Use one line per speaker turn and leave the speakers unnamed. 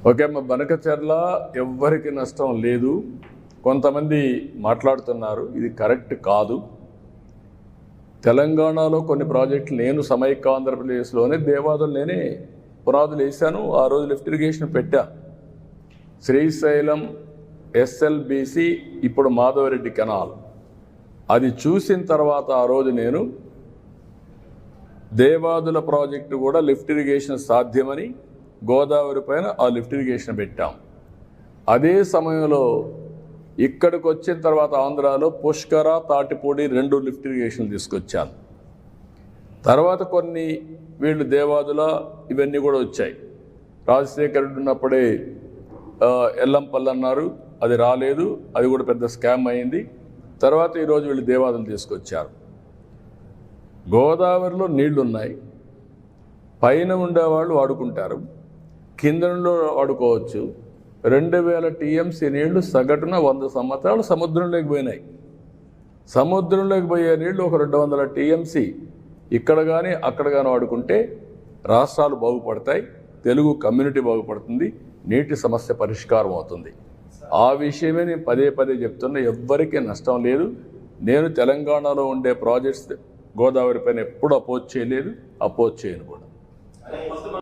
Okay అమ్మ, బనకచెర్ల ఎవ్వరికి నష్టం లేదు. కొంతమంది మాట్లాడుతున్నారు, ఇది కరెక్ట్ కాదు. తెలంగాణలో కొన్ని ప్రాజెక్టులు నేను సమైక్య ఆంధ్రప్రదేశ్లోనే దేవాదులు నేనే పునాదులు వేశాను. ఆ రోజు లిఫ్ట్ ఇరిగేషన్ పెట్టా. శ్రీశైలం ఎస్ఎల్బిసి, ఇప్పుడు మాధవరెడ్డి కెనాల్, అది చూసిన తర్వాత ఆ రోజు నేను దేవాదుల ప్రాజెక్టు కూడా లిఫ్ట్ ఇరిగేషన్ సాధ్యమని గోదావరి పైన ఆ లిఫ్ట్ ఇరిగేషన్ పెట్టాం. అదే సమయంలో ఇక్కడికి వచ్చిన తర్వాత ఆంధ్రాలో పుష్కర, తాటిపూడి 2 లిఫ్ట్ ఇరిగేషన్ తీసుకొచ్చాను. తర్వాత కొన్ని వీళ్ళు దేవాదుల ఇవన్నీ కూడా వచ్చాయి. రాజశేఖర్ రెడ్డి ఉన్నప్పుడే ఎల్లంపల్లి అన్నారు, అది రాలేదు, అది కూడా పెద్ద స్కామ్ అయింది. తర్వాత ఈరోజు వీళ్ళు దేవాదులు తీసుకొచ్చారు. గోదావరిలో నీళ్లున్నాయి, పైన ఉండేవాళ్ళు వాడుకుంటారు, కిందలో వాడుకోవచ్చు. 2000 టీఎంసీ నీళ్లు సగటున 100 సంవత్సరాలు సముద్రంలోకి పోయినాయి. సముద్రంలోకి పోయే నీళ్లు ఒక 200 టీఎంసీ ఇక్కడ కానీ అక్కడ కానీ వాడుకుంటే రాష్ట్రాలు బాగుపడతాయి, తెలుగు కమ్యూనిటీ బాగుపడుతుంది, నీటి సమస్య పరిష్కారం అవుతుంది. ఆ విషయమే నేను పదే పదే చెప్తున్నా. ఎవ్వరికీ నష్టం లేదు. నేను తెలంగాణలో ఉండే ప్రాజెక్ట్స్ గోదావరి పైన ఎప్పుడు అపోజ్ చేయలేదు, అపోజ్ చేయను కూడా.